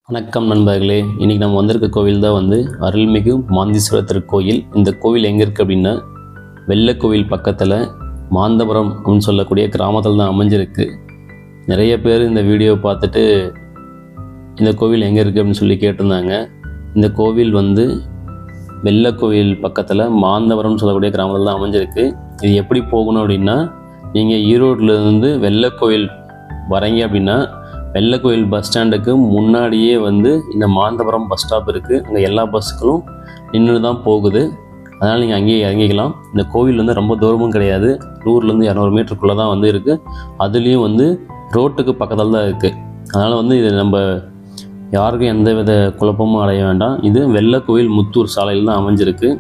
வணக்கம் நண்பர்களே. இன்றைக்கி நம்ம வந்திருக்க கோவில் தான் அருள்மிகு மாந்தீஸ்வரர் திருக்கோயில். இந்த கோவில் எங்கே இருக்குது அப்படின்னா வெள்ளக்கோவில் பக்கத்தில் மாந்தபுரம் அப்படின்னு சொல்லக்கூடிய கிராமத்தில் தான் அமைஞ்சிருக்கு. நிறைய பேர் இந்த வீடியோவை பார்த்துட்டு இந்த கோவில் எங்கே இருக்குது அப்படின்னு சொல்லி கேட்டிருந்தாங்க. இந்த கோவில் வெள்ளக்கோவில் பக்கத்தில் மாந்தபுரம்னு சொல்லக்கூடிய கிராமத்தில் தான் அமைஞ்சிருக்கு. இது எப்படி போகணும் அப்படின்னா, நீங்கள் ஈரோட்டிலேருந்து வெள்ளக்கோவில் வரீங்க அப்படின்னா வெள்ளக்கோவில் பஸ் ஸ்டாண்டுக்கு முன்னாடியே இந்த மாந்தபுரம் பஸ் ஸ்டாப் இருக்குது. அங்கே எல்லா பஸ்ஸுகளும் நின்று தான் போகுது. அதனால் நீங்கள் அங்கேயே இறங்கிக்கலாம். இந்த கோவில் ரொம்ப தூரமும் கிடையாது. 100 200 மீட்டருக்குள்ளே தான் இருக்குது. அதுலேயும் ரோட்டுக்கு பக்கத்தில் தான் இருக்குது. அதனால் இது நம்ம யாருக்கும் எந்த வித குழப்பமும் அடைய வேண்டாம். இது வெள்ளக்கோவில் முத்தூர் சாலையில் தான் அமைஞ்சிருக்கு.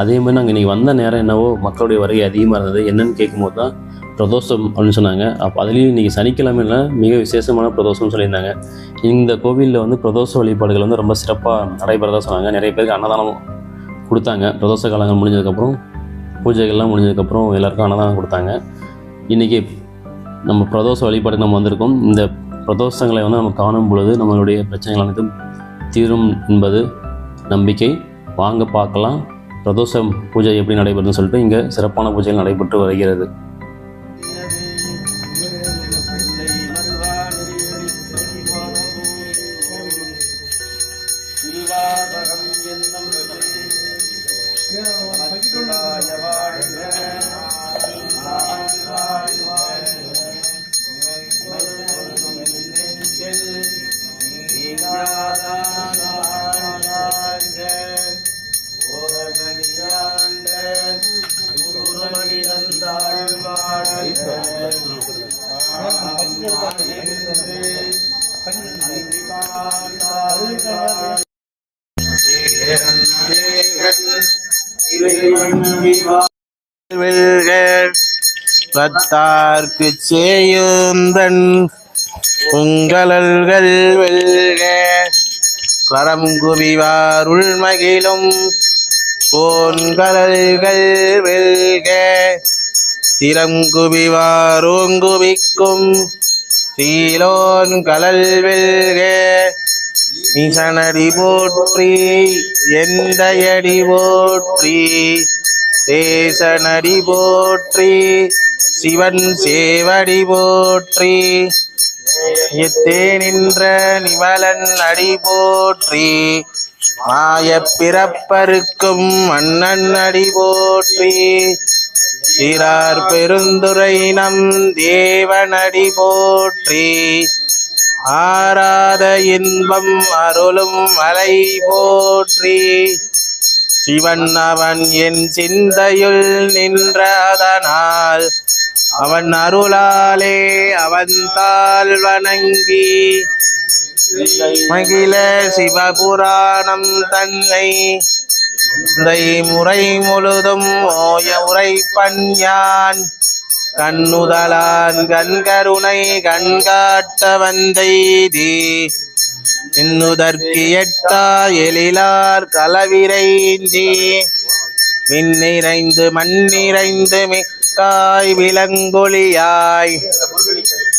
அதே மாதிரி நாங்கள் இன்றைக்கி வந்த நேரம் என்னவோ மக்களுடைய வருகை அதிகமாக இருந்தது. என்னென்னு கேட்கும்போது தான் பிரதோஷம் அப்படின்னு சொன்னாங்க. அப்போ அதுலேயும் இன்றைக்கி சனிக்கிழமையில மிக விசேஷமான பிரதோஷம்னு சொல்லியிருந்தாங்க. இந்த கோவிலில் பிரதோஷ வழிபாடுகள் ரொம்ப சிறப்பாக நடைபெறதாக சொன்னாங்க. நிறைய பேருக்கு அன்னதானம் கொடுத்தாங்க. பிரதோஷ காலங்கள் முடிஞ்சதுக்கப்புறம் பூஜைகள்லாம் முடிஞ்சதுக்கப்புறம் எல்லாருக்கும் அன்னதானம் கொடுத்தாங்க. இன்றைக்கி நம்ம பிரதோஷ வழிபாடுக்கு நம்ம வந்திருக்கோம். இந்த பிரதோஷங்களை நம்ம காணும் பொழுது நம்மளுடைய பிரச்சனைகள் அனைத்தும் தீரும் என்பது நம்பிக்கை. வாங்க பார்க்கலாம் பிரதோஷம் பூஜை எப்படி நடைபெறுதுன்னு சொல்லிட்டு. இங்கே சிறப்பான பூஜைகள் நடைபெற்று வருகிறது. பத்தார்க்கு சேயுந்தன் உங்களல்கள் வெல்க கரம் குவிவாருள் மகிழும் போன்களல்கள் வெல்க திறம் குவிவாரோங்குவிக்கும் சீலோன் கலல் வெல்க ஈசனடி போற்றி எந்தையடி போற்றி தேசனடி போற்றி சிவன் சேவடி போற்றி எத்தே நின்ற நிமலன் அடி போற்றி மாய பிறப்பருக்கும் மன்னன் அடி போற்றி சீரார் பெருந்துரை நம் தேவனடி போற்றி ஆராத இன்பம் அருளும் மலை போற்றி சிவன் அவன் என் சிந்தையுள் நின்றதனால் அவன் அருளாலே அவன் தாள் வணங்கி மகிழ சிவபுராணம் தன்னை முறை முழுதும் ஓய உரைப்பன் யான் கண்ணுதலான் கண்கருணை கண்காட்ட வந்தைதி இன்னுதற்கு எட்டா எழிலார் கலவிரைந்தி விண்ணிறைந்து மண்ணிறைந்து மிக்காய் விலங்கொழியாய்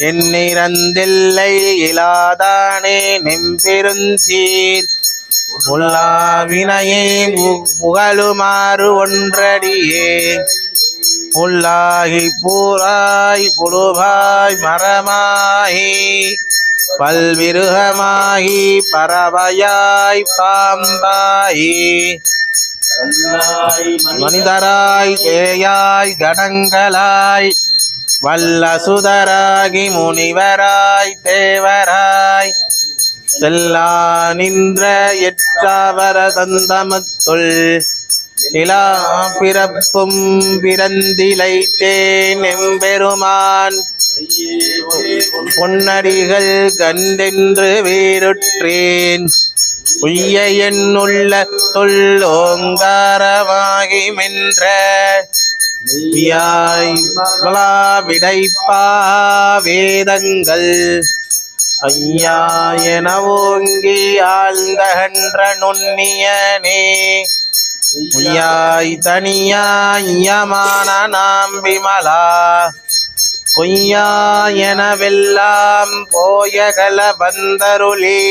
எண்ணிறந்தில்லை இலாதானே நெம்பெருஞ்சீர் முல்லாவினையே புகழுமாறு ஒன்றடியே புல்லாகி பூராய் புழுவாய் மரமாகி பல்விருகமாகி பறவையாய் பாம்பாயி மனிதராய் தேயாய் கடங்களாய் வல்லசுதராகி முனிவராய் தேவராய் செல்லா நின்ற எற்றாவர தந்தமத்துள் நிலா பிறப்பும் பிறந்திலைத்தேன் எம்பெருமான் பொன்னடிகள் கண்டென்று வேறுற்றேன் உய்ய என்னுள்ள தொல்லோங்காரமாகி மென்ற விடைப்பா வேதங்கள் ஐயா என ஓங்கி ஆழ்ந்தகன்ற நுண்ணியனே உய்யாய் தனியாயமான நாம் விமலா பொய்யா எனவெல்லாம் போயகல வந்தருளே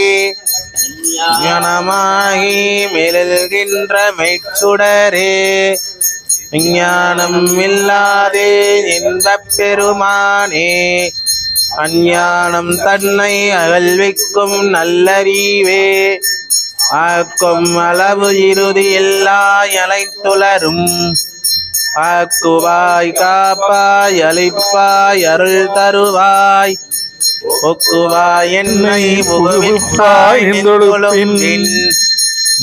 ஞானமாகி மெழுகின்ற மெய்ச்சுடரே விஞ்ஞானம் இல்லாதே இன்பப் பெருமானே அஞ்ஞானம் தன்னை அகழ்விக்கும் நல்லறிவே ஆக்கும் அளவு இறுதி எல்லா அனைத்துலரும் ஆக்குவாய் காப்பாய் அளிப்பாய் அருள் தருவாய் ஒக்குவாய் என்னை புகுவிப்பாய் நின்றொழுப்பின்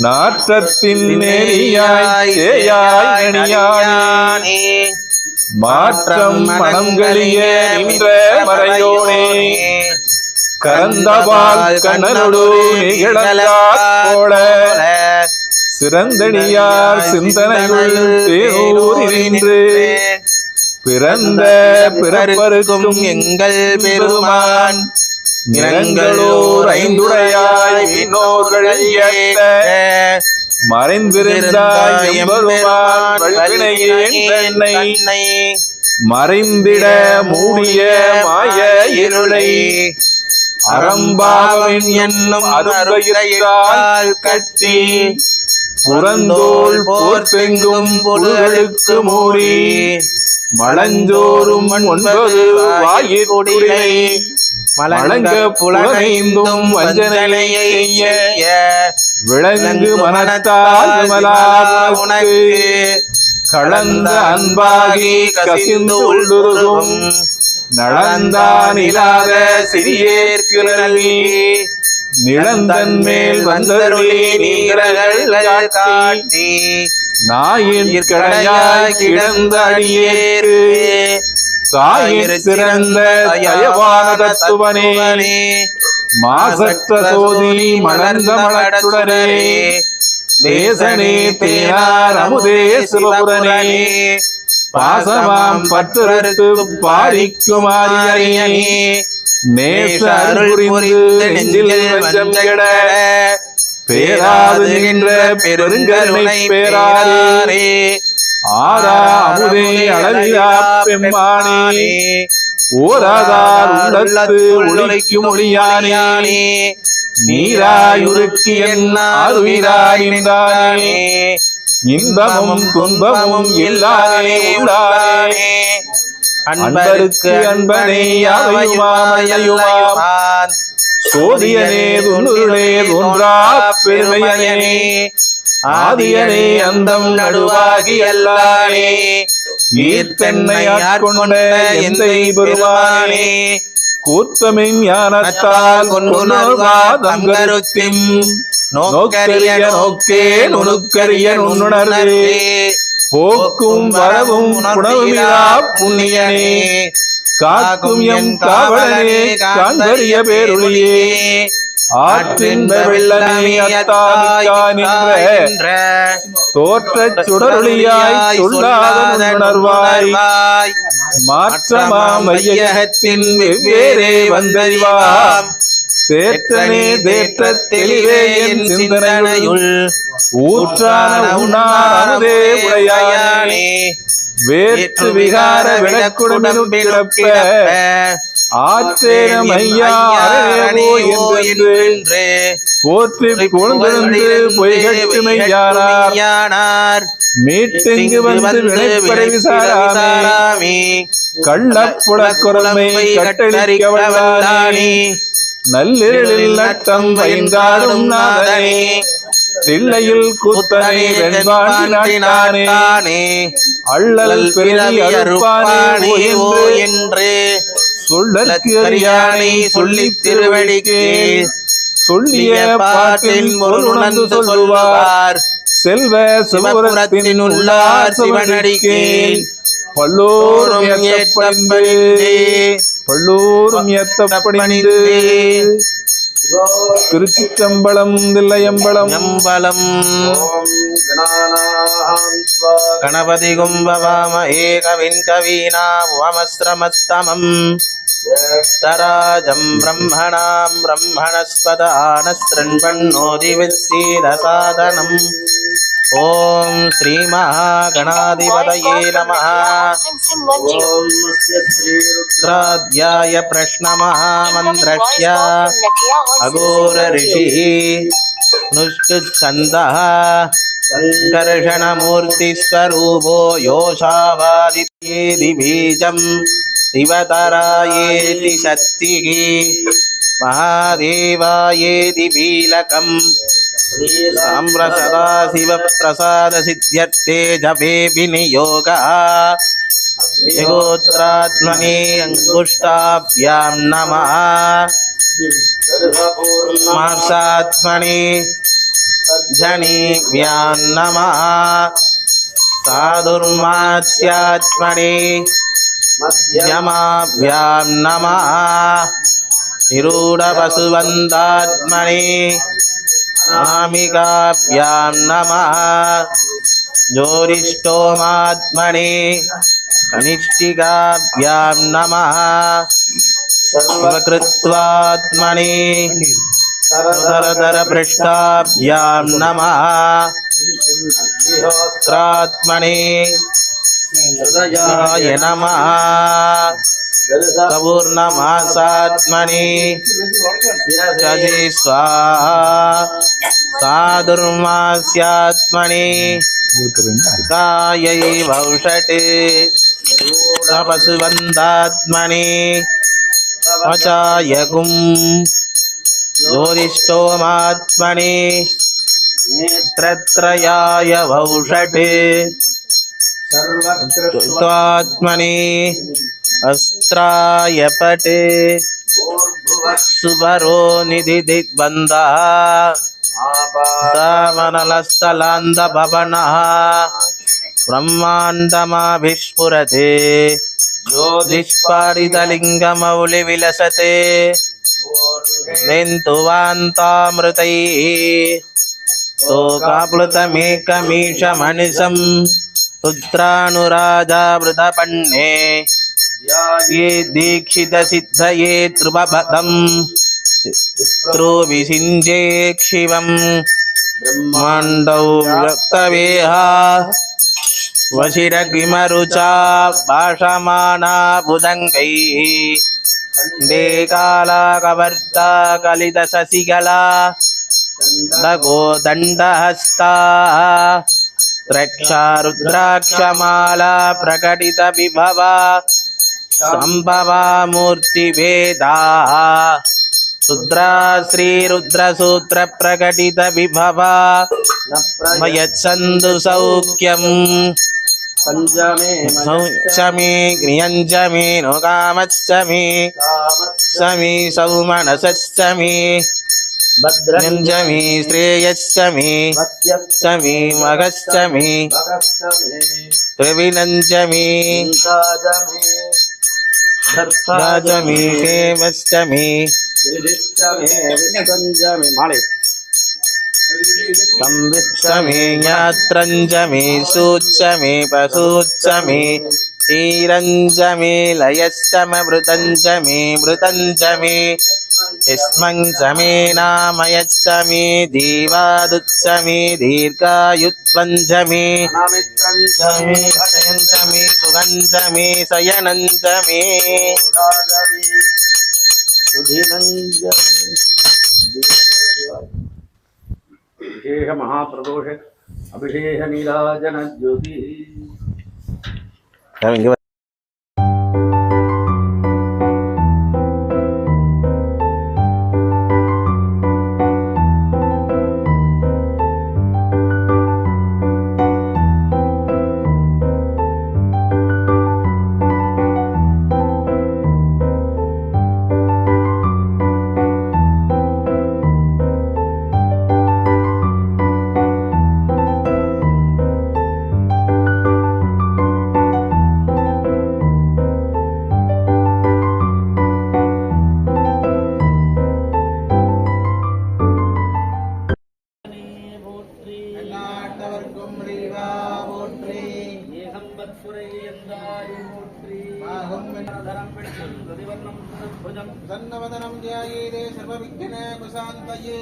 நாற்றத்தின் நெறியாய் சேயாய் அணியானே மாற்றம் மனங்களிய நின்ற மறையோனே கரந்தபால் கண்ணனோடு நிகழலாட சிறந்தடியார் சிந்தனையுள் தேனூரின்று பிறந்த பிறப்பருக்கும் எங்கள் பெருமான் நிறங்களோர் ஐந்துடையாய் விண்ணோர்கள் ஏத்த மறைந்திருந்தாய் எம்பெருமான் வல்வினையேன் தன்னை மறைந்திட மூடிய மாய இருளை அறம்பாவன் என்னும் அருகையால் கட்டி புறந்தோள் போர்த்தெங்கும் புழுகளுக்கு மூடி மலஞ்சோறும் 9 வாயிற்குடிலை மலங்க புலனைந்தும் வஞ்சனையை செய்ய விளங்கு மனத்தால் உனக்கு கலந்த அன்பாகி கசிந்து உள்ளுருகும் நடந்தான் இல்லாத சிறியேற்கு நல்கி நிழந்தன் மேல் வந்தருளி நீரகள் காட்டி நாயின் கடையாய் கிடந்த அடியேறு தாயிற் சிறந்த தயவான தத்துவனே மாசற்ற சோதி மலர்ந்த மலச்சுடரே தேசனே தேனார் அமுதே சிவபுரனே பாசமாம் பற்றுரத்து பாரிக்குமாரியனே நேச அருள் புரிந்து நெஞ்சில் வஞ்சம் கெட பேராது நின்ற பெருங்கருணை பேராரே ஆரா அமுதே அளவிலா பெம்மானே ஓராதார் உள்ளத்து ஒளிக்கும் ஒளியானே நீராயுருக்கி என்னாருயிராய் நின்றானே இன்பமும் துன்பமும் எல்லாரே உள்ளானே அன்பருக்கு அன்பனே யாவையுமான் சோதியனே துன்னுருளே தோன்றா பெருமையனே ஆதியனே அந்தம் நடுவாகி அல்லானே ஈர்த்தென்னை ஆட்கொண்ட எந்தை பெருமானே கூத்தமின் ஞானத்தால் கொண்டுணர்வா தங்கருத்தின் நோக்கரிய நோக்கே நுணுக்கரிய நுண்ணுணர்வே போக்கும் வரவும் உணவுமிலா புண்ணியனே காக்கும் எம் காவலனே காண்பரிய பேருளியே ஆற்றின் வெள்ளனே அத்தாமிக்கா நின்ற தோற்றச் சுடருளியாய் சொல்லாத உணர்வாய் மாற்றமாம் வையகத்தின் வெவ்வேறே வந்தறிவாம் தேற்றனே தேற்ற தெளிவே என் சிந்தனையுள் ஊற்றான உண்ணானதே உடையானே வேற்று விகார விளக்குடனும் பிறப்ப ஆற்றேனம் ஐயா அறையவோ என்று போற்றி கொழுந்திருந்து பொய்கட்டு மெய்யானார் மீட்டிங்கு வந்து வினைப்படை விசாராமே கள்ளப்புலக்குரமை கட்டளிக்க வல்லானே நல்லிரலில் நட்டம் வைந்தாடும் நாதனே தில்லையில் கூத்தனை வெண்பாண்டி நாட்டானே அள்ளல் பிறவி அறுப்பானே என்று சொல்லற்கு அறியானை சொல்லித் திருவடிக்கு சொல்லிய பாட்டின் பொருள் உணர்ந்து சொல்லுவார் செல்வ சிவபுரத்தின் உள்ளார் சிவனடிக்கு பல்லோரும் ஏத்தப்பணிந்து திருச்சிற்றம்பலம் தில்லையம்பலம் அம்பலம் கணபதி கும்பவாம ஏகவின் கவீனா வமஸ்ரமஸ்தமம் தராஜம் பிரம்மணாம் பிரம்மணஸ்பத ஆனஸ்ரண்பன்னோதி விஸ்ஸீதசாதனம் ஓம் ஸ்ரீ மகாகணாதிபதயே நமः ஓம் ஸ்ரீருத்ராத்யாய பிரஷ்ன மகாமந்திரஸ்ய அகோர ரிஷிः नुष्टुच्छन्दः सङ्कर्षणमूर्तिस्वरूपो योषावादित्येति बीजं शिवतरायेति शक्तिः महादेवायेति कीलकम् साम्प्रसदाशिवप्रसादसिद्ध्यर्थे जपे विनियोगः योत्रात्मने अङ्गुष्ठाभ्यां नमः मासात्मने जनेभ्यां नमः साधुर्मास्यात्मने मध्यमाभ्यां नमः निरूढपशुबन्धात्मने अनामिकाभ्यां नमः ज्योतिष्ठोमात्मने कनिष्ठिकाभ्यां नमः सर्वकृत्वात्मने उदरधरपृष्ठाभ्यां नमः त्रात्मने हृदयाय नमः सपूर्णमासात्मने शिरसि स्वाहा साधुर्मास्यात्मने कायै वौषटे तपसुबन्धात्मने वचाय गुं ज्योतिष्ठोमात्मने नेत्रत्रयाय वौषटे सर्वकृत्वात्मने अस्त्राय पटे सुभरो निधिदिग्बन्धः दामनलस्थलान्दभवनः ब्रह्माण्डमाभिस्फुरते ज्योतिष्पादितलिङ्गमौलिविलसते नेन्तुवान्तामृतैः तोकाप्लुतमेकमीशमनिशं रुद्रानुराजावृतपण्णे ये दीक्षितसिद्धये ध्रुवपदम् पितृविषिञ्जे क्षिवम् ब्रह्माण्डौ व्यक्तवेह वशिरगिमरुचा भाषमाना भुजङ्गैः खण्डे कालाकवर्ता कलितशशिकला दगोदण्डहस्ता द्रक्षा रुद्राक्षमाला प्रकटितविभवा सम्भवा मूर्तिभेदाः रुद्रा श्रीरुद्रसूत्रप्रकटितविभवा मयत्सन्तु सौख्यम् पञ्चमे ज्ञञ्चमे नो कामश्चमे समे सौमनसश्चमे भद्रञ्चमे श्रेयश्चमे चमे मगश्चमे त्रिविनञ्चमे राजमे हेमश्चमे संविच्चमे ज्ञात्रञ्चमे सूच्चमे पशूच्चमे तीरञ्चमे लयश्चमृतञ्चमे मृतञ्चमे यस्मञ्चमे नामयच्चमे दीवादुच्चमे दीर्घायुत्वञ्चमे शयञ्चमे सुगञ्चमे शयनञ्चमे विशेष महाप्रदोष अभिषेक नीराजन ज्योति प्रसन्नवदनं ध्यायेते सर्वविघ्नोपशान्तये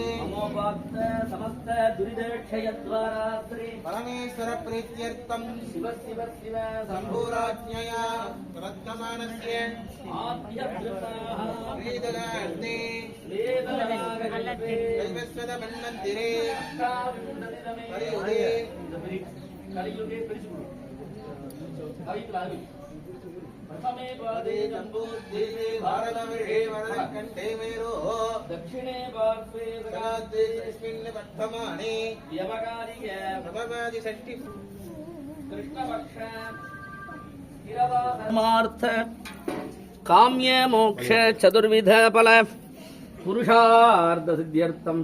समस्त दुरिदक्षयद्वारा श्री परमेश्वर प्रीत्यर्थं शिव शिव शिव शम्भुराज्ञया प्रवर्तमानस्य आद्यवृताः वेदगार्थे वेदनागल्पे दैवस्वतमन्मन्दिरे कलियुगे कलियुगे प्रथमे पादे जम्बूद्वीपे भारतवर्षे वरदकण्ठे मेरोः दक्षिणे पार्श्वे देशेऽस्मिन् वर्तमाने व्यवकारिके प्रभवादिषष्टि कृष्णपक्ष स्थिरवासमार्थ काम्य मोक्ष चतुर्विध फल पुरुषार्थ सिद्ध्यर्थम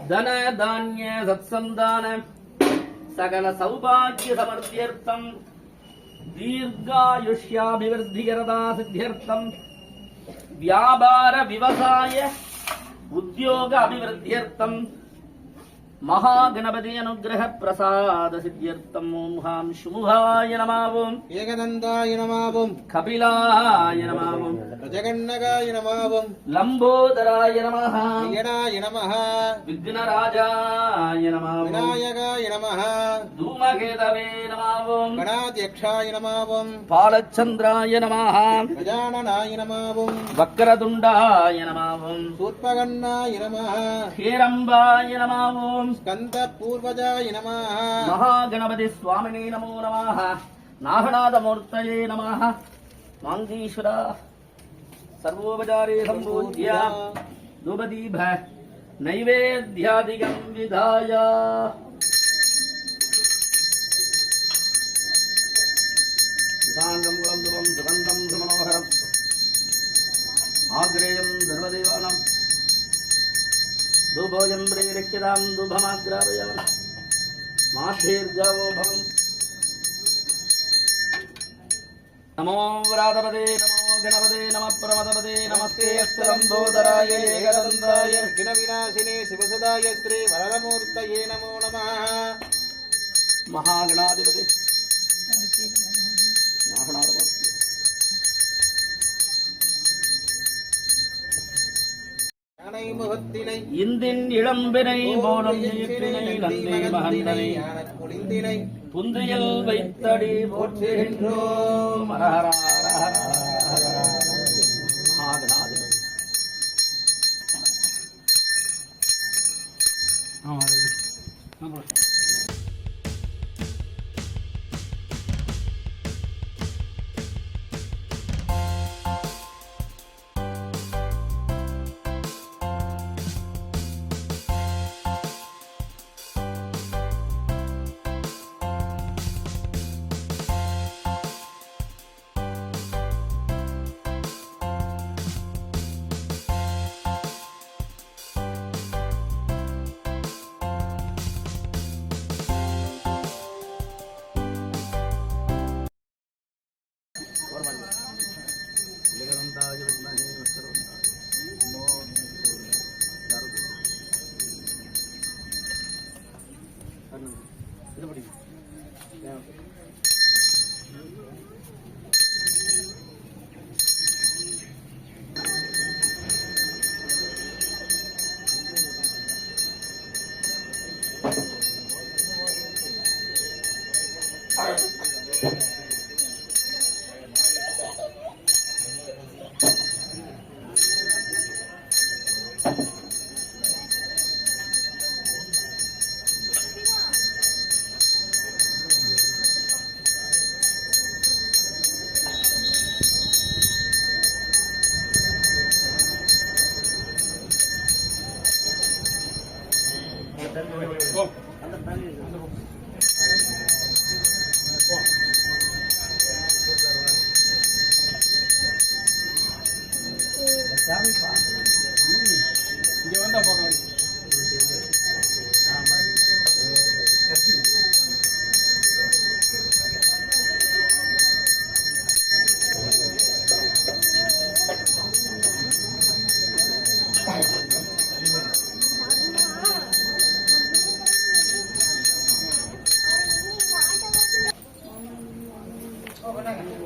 धन धान्य सत्संतान सकल सौभाग्य समर्थ्यर्थम दीर्घायुष्याभिवृद्धिकरता सिद्ध्यर्थम व्यापार व्यवसाय उद्योग अभिवृद्ध्यर्थम महागणपति अनुग्रह प्रसाद सिद्ध्यर्थम ओम हां शुमुहाय नमः ओम एकदन्ताय नमः ओं कपिलाय नमः ओम प्रजगन्नगाय नमः ओं लंबोदराय नमः विघ्नाय नमः विघ्नराजाय नमः ओम विनायकाय नमः धूमकेतवे नमः ओम गणाध्यक्षाय नमः ओं बालचंद्राय नमः गजाननाय नमः ओं वक्रतुंडाय नमः ओम सूर्पगन्नाय नमः हेरंबाय नमः ओम स्कन्दपूर्वजाय नमः महागणपति स्वामिने नमो नमः नागनाथमूर्तये नमः मांगीश्वर सर्वोपचारे सम्पूज्य धूपदीप नैवेद्यादिकं विधाय सुधाङ्गं कुलं सुगन्धं सुमनोहरम् आग्रेयं सर्वदेवानां धूपोऽयं प्रेरिक्ष्यतां धूपमाग्रापयामः माद्धीर्गावो भवन् नमो व्रातपदे नमो गणपते नमः प्रमदपदे नमस्ते अस्तलम्बोदराय एकदन्ताय विघ्नविनाशिने शिवसुदाय श्री वरदमूर्तये नमो नमः महागणाधिपति नागनाथमूर्ति யானை முகத்தினை இந்தின் இளம்பினை போலும் நீற்றினை நந்தி மகந்தனை குளிந்தினை புந்தியில் வைத்தடி போற்றுகின்றோம் ஹர ஹர ஹர ஹர மகாகணாதிபதி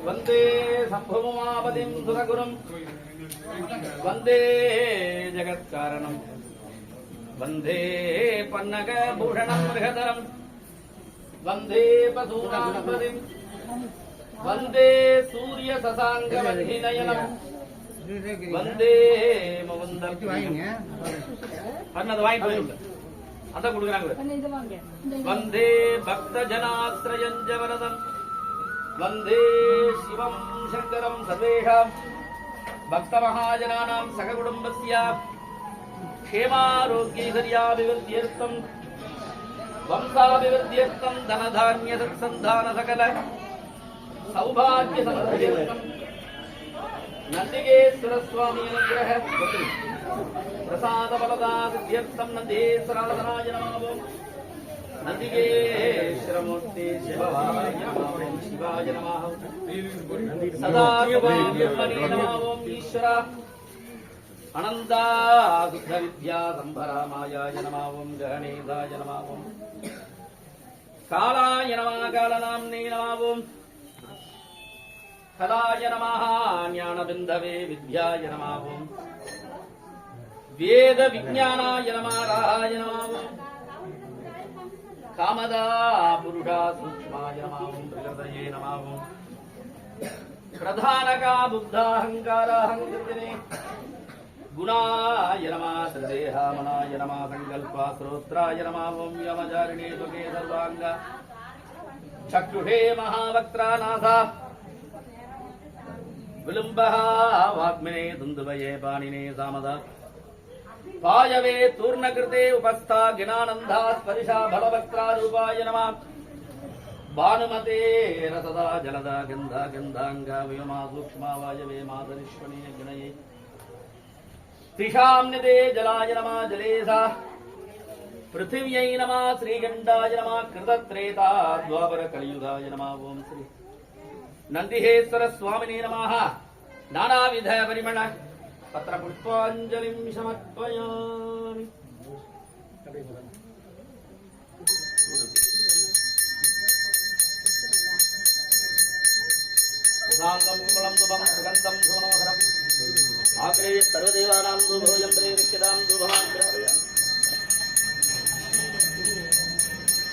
वंदे शम्भुमापतिं सुरगुरुं वन्दे जगत्कारणं वन्दे पन्नगभूषणं मृगधरं वन्दे पशूनां पतिं वन्दे सूर्यशशाङ्कवह्निनयनं वन्दे मुकुन्दं अन्नद वाங்கிட்டு அந்த குடுக்குறாங்க वन्दे भक्तजनाश्रयं जवरदं वन्दे शिवं शङ्करं सर्वेषां भक्तमहाजनानां सककुटुम्बस्य क्षेमारोग्यैश्वर्याभिवृद्ध्यर्थं वंशाभिवृद्ध्यर्थं धनधान्यसत्सन्धान सकल सौभाग्यसमृद्ध्यर्थं नन्दिकेश्वर स्वामी अनुग्रह प्रसाद फलदा सिद्ध्यर्थं नन्देश्वराधनाय नमः नन्दिकेश्वरमूर्ते शिवाय नमः शिवाय नमः सदा ब्रह्मणे नमः ईश्वर अनन्ता शुद्ध विद्या संभरामायाय नमः गणेशाय नमः कालाय नमः कालनाम्ने नमः कलाय नमः ज्ञानबिन्दवे विद्याय नमः वेद विज्ञानाय नमः राहाय नमः कामदा पुरुषा सूक्ष्माय नमः प्रकृतये नमः प्रधानका बुद्धाहंकाराहंकृतिने गुणाय नमः त्रिदेहामनाय नमः संकल्पा श्रोत्राय नमः व्योमचारिणे तुके सर्वांग चक्षुषे महावक्त्रानाथा विलुम्बः वाग्मिने दुन्दुभये पाणिने सामदा पायवे तूर्णकृते उपस्था ज्ञानन्दा स्पर्शा बलवक्त्रारूपाय नमः भानुमते रसदा जलदा गन्धा गन्धाङ्गा व्योमा सूक्ष्मा वायवे मातरिष्वणे गणये त्रिशाम्निदे जलाय नमः जलेसा पृथिव्यै नमः श्रीगण्डाय नमः कृतत्रेता द्वापर कलियुगाय नमः ओम श्री नन्दिहेश्वर स्वामिने नमः नानाविध परिमळ पत्र पुष्पाञ्जलिं समर्पयामि साङ्गं कुलं दुभं सुगन्धं सोनोहरम् आग्रे सर्वदेवानां दुभोजं प्रेरिक्यतां दुभमाग्रावयामि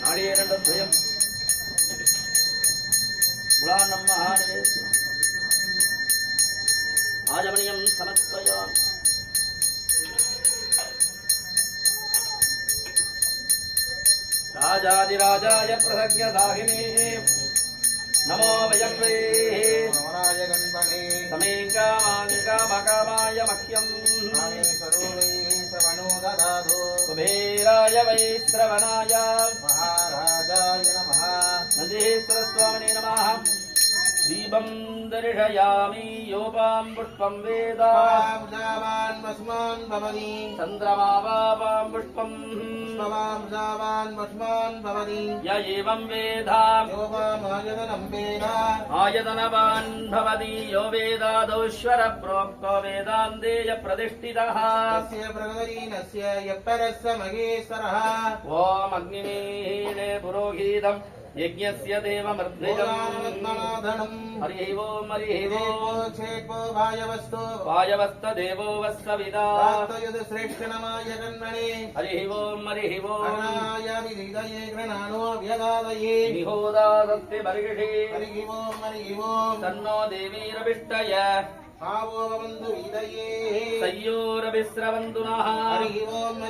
नाडीरण्डद्वयं गुलान्नं महानिवेशः आजमनीयं समर्पयामि राजाधिराजाय प्रसज्ञदाहिने नमो वयम्वे नमराय गणपते समें कामाय मह्यं सरोवै श्रवणो ददातु कुबेराय वै श्रवणाय महाराजाय नमः नन्देश्वर स्वामिने नमः दीपं दर्शयामि योपां पुष्पं वेद जावान् वस्मान् भवति चन्द्रमा वापां पुष्पं जावान् वस्मान् भवति य एवं वेद योगामायतनं वेद आयतनवान् भवति यो वेदादौश्वर प्रोक्तो वेदान्तेय प्रतिष्ठितः तस्य प्रगतीनस्य यत्परस्य महेश्वरः ॐ अग्निमीने पुरोहितम् यज्ञस्य देवमर्धिजम् हरिः ओम् हरिः ओम् क्षेपो भायवस्तु वायवस्तदेवो वस्तविदा श्रेष्ठनमाय कन्मणे हरिः ओम् हरिः ओम् कर्णाय विदिदये गृणानो व्यगादये निहोदा सत्य बर्हिषि हरिः ओम् तन्नो देवीरभिष्टय भावो बन्धु विदये संयोरभिस्रवन्तु नः हरिः ओम्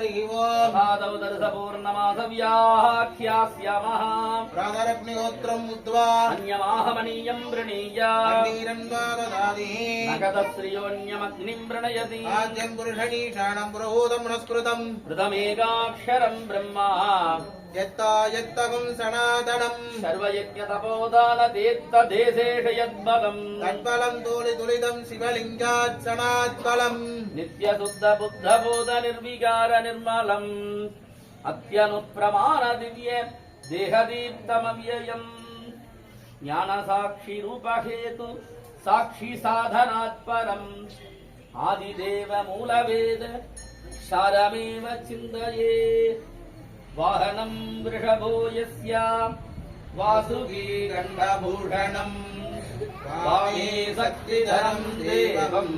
आदौ दर्शपूर्णमासव्याख्यास्यामः प्रातरग्निहोत्रम् उद्वा अन्यमाहमनीयम् वृणीय नीरन्वाददादिः नगदश्रियोऽन्यमग्निम् वृणयति राज्यम् पुरुषणीषाणम् पुरोहूतम् नस्कृतम् कृतमेकाक्षरम् ब्रह्मा यत्तगुम् सनातनम् सर्वयज्ञतपोदानतीर्थदेशेष यद्बलम् तद्बलम् तुलितुलितम् शिवलिङ्गात् सनात्बलम् नित्यशुद्धबुद्धबोधनिर्विकार निर्मलम् अत्यनुप्रमाण दिव्य देहदीप्तमव्ययम् ज्ञानसाक्षिरूपहेतु साक्षि साधनात् परम् आदिदेव मूलवेद सारमेव चिन्तये वाहनं वृषभो यस्य वासुकी गण्डभूषणम् स्वामी शक्तिधरम् देवम्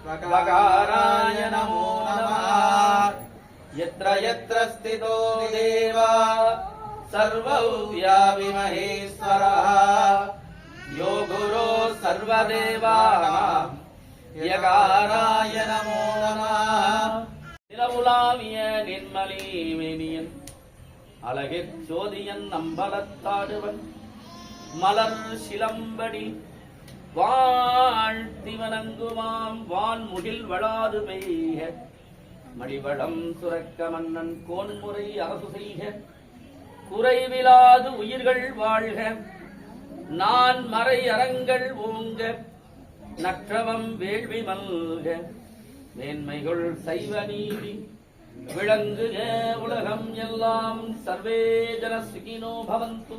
वकाराय नमो नमः। यत्र यत्र स्थितो देवा सर्वव्यापि महेश्वरः यो गुरो सर्वदेवानां यकाराय नमो नमः। நிலவுலாவிய நின்மலி மேனியன் அழகிற் சோதியன் நம்பலத்தாடுவன் மலர் சிலம்படி வாழ்த்தி வணங்குமாம் வான்முகில் வளாது பெய்க மடிவளம் சுரக்க மன்னன் கோன்முறை அரசு செய்க குறைவிலாது உயிர்கள் வாழ்க நான் மறை அறங்கள் ஓங்க நற்றவம் வேள்வி மல்க மேன்மைகள் சைவ நீதி விளங்குக உலகம் எல்லாம் சர்வே ஜன சுகினோ பவந்து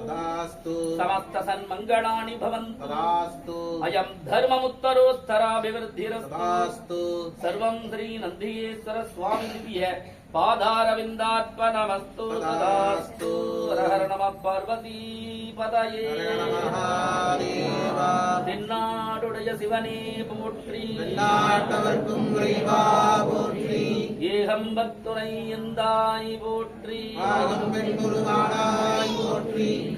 சமஸ்த சன்மங்களானி பவந்து அயம் தர்மமுத்தரோத்தராபிவிருத்திரஸ்து சர்வம் ஸ்ரீ நந்தியேஸ்வர சுவாமி திவ்ய பாதாரவிந்தாத்மநமஸ்து ததாஸ்து. ஹர ஹர நம பார்வதி பதயே தென்னாடுடைய சிவனே போற்றி ஏகம்பத்துரை எந்தாய் போற்றி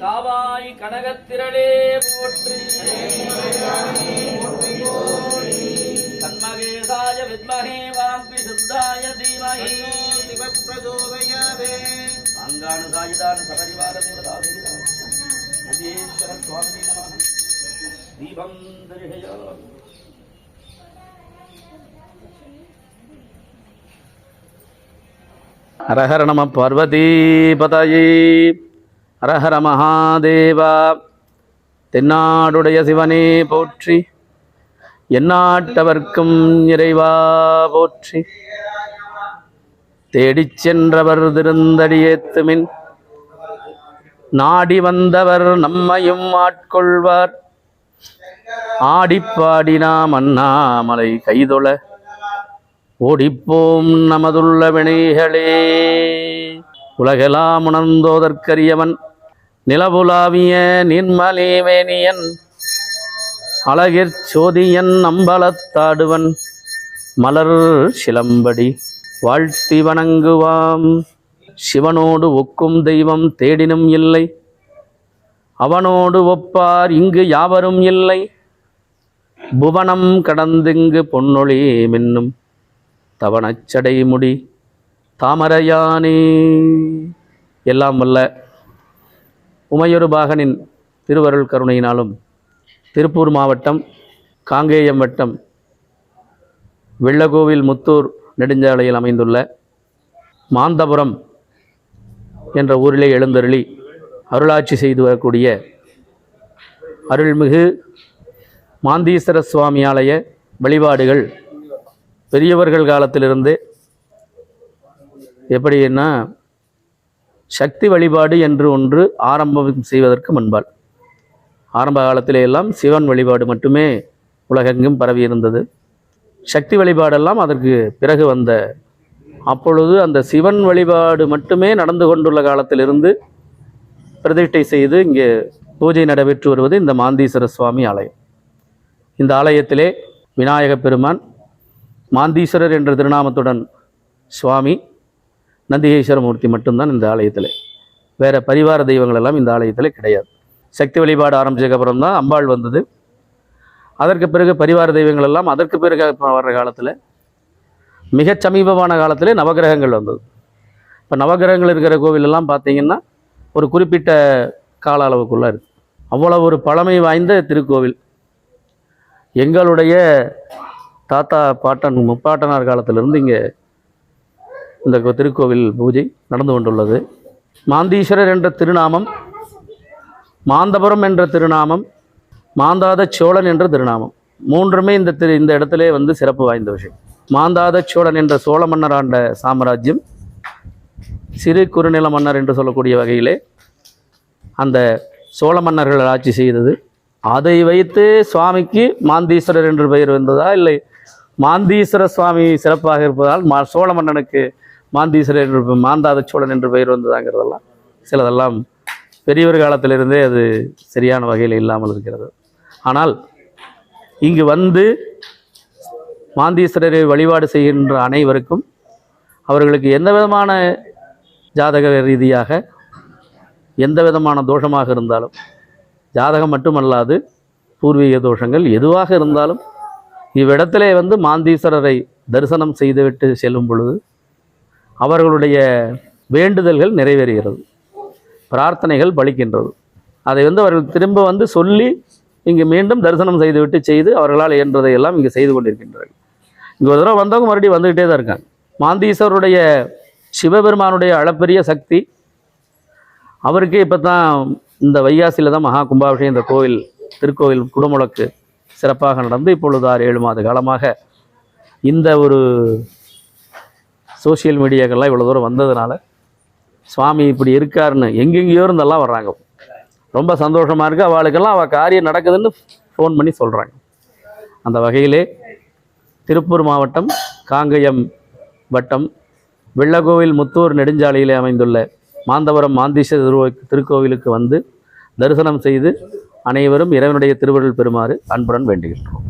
காவாய் கனகத்திரளே போற்றி தன்மகேசாய வித்மஹே வாம்பி சுத்தாய தீமஹி அங்கானுசாயிதான சபரிவார தேவதாவே நந்தீஸ்வர சுவாமி நமः. தீபம் தரிஹயாமி. ஹரஹர நம பார்வதி பதயே ஹரஹர மகாதேவா. தென்னாடுடைய சிவனே போற்றி எந்நாட்டவர்க்கும் இறைவா போற்றி. தேடிச் சென்றவர் திருந்தடியேத்துமின் நாடி வந்தவர் நம்மையும் ஆட்கொள்வார். ஆடிப்பாடி நாம் அண்ணாமலை கைதொழ ஓடிப்போம் நமதுள்ள வினைகளே. உலகெல்லாம் உணர்ந்தோதற்கரியவன் நிலவுலாவிய நின்மலேவேனியன் அழகிற் சோதியன் அம்பலத்தாடுவன் மலர் சிலம்படி வாழ்த்தி வணங்குவாம். சிவனோடு ஒக்கும் தெய்வம் தேடினும் இல்லை, அவனோடு ஒப்பார் இங்கு யாவரும் இல்லை. புவனம் கடந்திங்கு பொன்னொழி மின்னும் தவணச்சடை முடி தாமரையானே. எல்லாம் வல்ல உமையொரு பாகனின் திருவருள் கருணையினாலும் திருப்பூர் மாவட்டம் காங்கேயம் வட்டம் வெள்ளகோவில் முத்தூர் நெடுஞ்சாலையில் அமைந்துள்ள மாந்தபுரம் என்ற ஊரிலே எழுந்தருளி அருளாட்சி செய்து வரக்கூடிய அருள்மிகு மாந்தீஸ்வர சுவாமி ஆலய வழிபாடுகள் பெரியவர்கள் காலத்திலிருந்து எப்படின்னா சக்தி வழிபாடு என்று ஒன்று ஆரம்பம் செய்வதற்கு முன்பால் ஆரம்ப காலத்திலே எல்லாம் சிவன் வழிபாடு மட்டுமே உலகெங்கும் பரவி இருந்தது. சக்தி வழிபாடெல்லாம் அதற்கு பிறகு வந்த அப்பொழுது அந்த சிவன் வழிபாடு மட்டுமே நடந்து கொண்டுள்ள காலத்திலிருந்து பிரதிஷ்டை செய்து இங்கே பூஜை நடைபெற்று வருவது இந்த மாந்தீஸ்வர சுவாமி ஆலயம். இந்த ஆலயத்திலே விநாயக பெருமான் மாந்தீஸ்வரர் என்ற திருநாமத்துடன் சுவாமி நந்திகேஸ்வர மூர்த்தி மட்டும்தான் இந்த ஆலயத்தில். வேறு பரிவார தெய்வங்கள் எல்லாம் இந்த ஆலயத்தில் கிடையாது. சக்தி வழிபாடு ஆரம்பிச்சதுக்கப்புறம் தான் அம்பாள் வந்தது. அதற்கு பிறகு பரிவார தெய்வங்கள் எல்லாம் அதற்கு பிறகு வர்ற காலத்தில் மிகச் சமீபமான காலத்திலே நவகிரகங்கள் வந்தது. இப்போ நவகிரகங்கள் இருக்கிற கோவிலெல்லாம் பார்த்திங்கன்னா ஒரு குறிப்பிட்ட கால அளவுக்குள்ளே இருக்குது. அவ்வளோ ஒரு பழமை வாய்ந்த திருக்கோவில். எங்களுடைய தாத்தா பாட்டன் முப்பாட்டனார் காலத்திலிருந்து இங்கே இந்த திருக்கோவில் பூஜை நடந்து கொண்டுள்ளது. மாந்தீஸ்வரர் என்ற திருநாமம், மாந்தபுரம் என்ற திருநாமம், மாந்தாத சோழன் என்ற திருநாமம் மூன்றுமே இந்த இடத்திலே வந்து சிறப்பு வாய்ந்த விஷயம். மாந்தாத சோழன் என்ற சோழ மன்னர் ஆண்ட சாம்ராஜ்யம் சிறு குறுநில மன்னர் என்று சொல்லக்கூடிய வகையிலே அந்த சோழ மன்னர்கள் ஆட்சி செய்தது. அதை வைத்து சுவாமிக்கு மாந்தீஸ்வரர் என்று பெயர் வந்ததா, இல்லை மாந்தீஸ்வர சுவாமி சிறப்பாக இருப்பதால் சோழ மன்னனுக்கு மாந்தீஸ்வரர் என்று மாந்தாத சோழன் என்று பெயர் வந்ததாங்கிறதெல்லாம் சிலதெல்லாம் பெரியவர் காலத்திலிருந்தே அது சரியான வகையில் இல்லாமல் இருக்கிறது. ஆனால் இங்கு வந்து மாந்தீஸ்வரரை வழிபாடு செய்கின்ற அனைவருக்கும் அவர்களுக்கு எந்த விதமான ஜாதக ரீதியாக எந்த விதமான தோஷமாக இருந்தாலும், ஜாதகம் மட்டுமல்லாது பூர்வீக தோஷங்கள் எதுவாக இருந்தாலும் இவ்விடத்திலே வந்து மாந்தீஸ்வரரை தரிசனம் செய்துவிட்டு செல்லும் பொழுது அவர்களுடைய வேண்டுதல்கள் நிறைவேறுகிறது, பிரார்த்தனைகள் பலிக்கின்றது. அதை வந்து அவர்கள் திரும்ப வந்து சொல்லி இங்கு மீண்டும் தரிசனம் செய்து அவர்களால் இயன்றதை எல்லாம் இங்கே செய்து கொண்டிருக்கின்றார்கள். இங்கே ஒரு தடவை வந்தவங்க மறுபடியும் வந்துக்கிட்டே தான் இருக்காங்க. மாந்தீஸ்வரருடைய சிவபெருமானுடைய அளப்பெரிய சக்தி அவருக்கு இப்போ தான் இந்த வைகாசியில் தான் மகா கும்பாபிஷேகம், இந்த கோவில் திருக்கோவில் குடமுழக்கு சிறப்பாக நடந்து இப்பொழுது 6-7 மாத காலமாக இந்த ஒரு சோசியல் மீடியாக்கெல்லாம் இவ்வளோ தூரம் வந்ததுனால சுவாமி இப்படி இருக்காருன்னு எங்கெங்கேயோ இருந்தெல்லாம் வர்றாங்க. ரொம்ப சந்தோஷமாக இருக்குது. அவளுக்கெல்லாம் அவள் காரியம் நடக்குதுன்னு ஃபோன் பண்ணி சொல்கிறாங்க. அந்த வகையிலே திருப்பூர் மாவட்டம் காங்கயம் வட்டம் வெள்ளக்கோவில் முத்தூர் நெடுஞ்சாலையிலே அமைந்துள்ள மாந்தபுரம் மாந்தீஸ்வரர் திருக்கோவிலுக்கு வந்து தரிசனம் செய்து அனைவரும் இறைவனுடைய திருவருள் பெறுமாறு அன்புடன் வேண்டுகின்றோம்.